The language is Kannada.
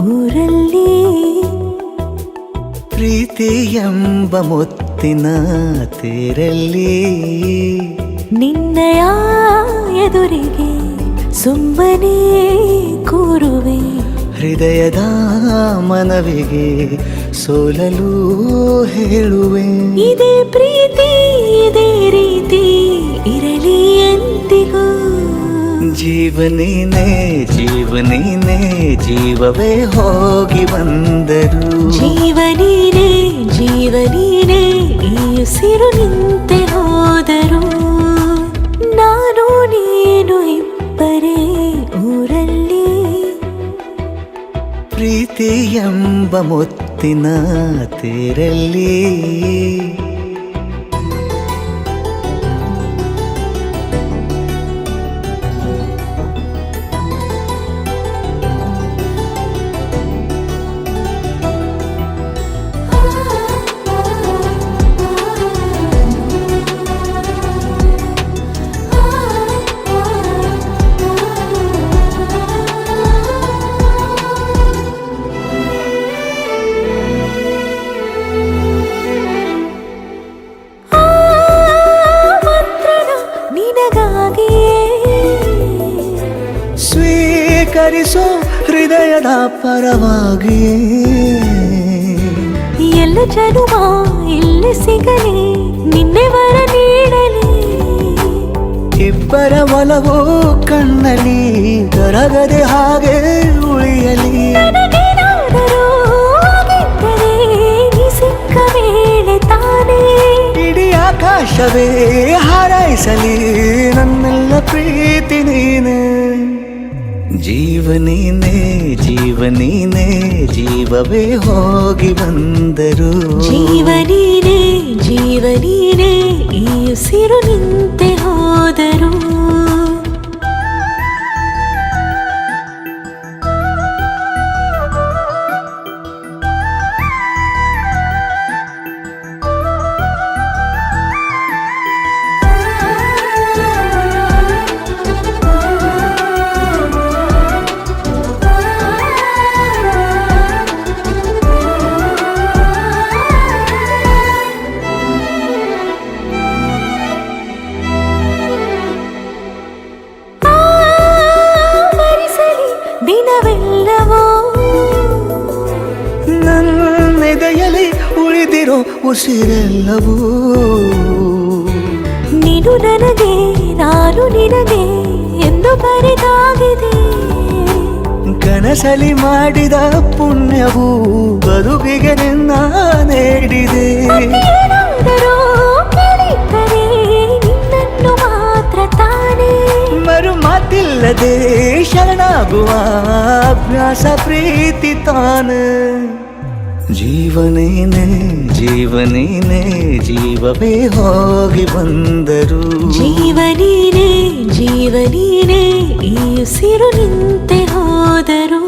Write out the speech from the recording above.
ಊರಲ್ಲಿ ಪ್ರೀತಿ ಎಂಬ ಮುತ್ತಿನ ತೇರಲ್ಲಿ ನಿನ್ನಯ ಎದುರಿಗೆ ಸುಮ್ಮನೆ ಕೂರುವೆ ಹೃದಯದ ಮನವಿಗೆ ಸೋಲಲು ಹೇಳುವೆ ಇದೇ ಪ್ರೀತಿ ಇದೇ ರೀತಿ ಇರಲಿ ಎಂದಿಗೂ ಜೀವನೇನೆ ಜೀವನೇನೆ ಜೀವವೇ ಹೋಗಿ ಬಂದರು ಜೀವನೀನೇ ಜೀವನೀನೇ ಈ ಉಸಿರು ನಿಂತೆ ಹೋದರು ನಾನು ನೀನು ಇಬ್ಬರೇ ಊರಲ್ಲಿ ಪ್ರೀತಿ ಎಂಬ ಮುತ್ತಿನ ತೇರಲ್ಲಿ ಸ್ವೀಕರಿಸೋ ಹೃದಯದ ಪರವಾಗಿ ಎಲ್ಲ ಜನುಮ ಇಲ್ಲಿ ಸಿಗಲಿ ನಿನ್ನೆ ವರ ನೀಡಲಿ ಇಬ್ಬರ ಒಲವು ಕಣ್ಣಲ್ಲಿ ಕರಗದೆ ಹಾಗೆ ಉಳಿಯಲಿ ನನಗೇನಾದರೂ ಆಗಿದ್ದರೆ ನೀ ಸಿಕ್ಕ ವೇಳೆ ತಾನೇ ಇಡೀ ಆಕಾಶವೇ ಹಾರೈಸಲಿ ನನ್ನೆಲ್ಲ ಪ್ರೀತಿ ನೀನೆ ಜೀವನೇನೆ ಜೀವನೇನೆ ಜೀವವೇ ಹೋಗಿ ಬಂದರು ಜೀವನೀನೇ ಜೀವನೀನೇ ಈ ಉಸಿರು ನಿಂತೆ ಹೋದರು ದಿನವೆಲ್ಲವೋ ನನ್ನೆದೆಯಲ್ಲಿ ಉಳಿದಿರೋ ಉಸಿರೆಲ್ಲವೂ ನೀನು ನನಗೆ ನಾನು ನಿನಗೆ ಎಂದು ಬರೆದಾಗಿದೆ ಕನಸಲಿ ಮಾಡಿದ ಪುಣ್ಯವು ಬದುಕಿಗೆ ನಿನ್ನ ನೀಡಿದೆ ಏನಾದರೂ ಕೇಳಿದ್ದರೆ ನಿನ್ನನ್ನು ಮಾತ್ರ ತಾನೇ ಮರು ಮಾತಿಲ್ಲದೆ ಶರಣಾಗುವ ಅಭ್ಯಾಸ ಪ್ರೀತಿ ತಾನೆ ಜೀವನೇನೆ ಜೀವನೇನೆ ಜೀವವೇ ಹೋಗಿ ಬಂದರು ಜೀವನೀನೇ ಜೀವನೀನೇ ಈ ಉಸಿರು ನಿಂತೆ ಹೋದರು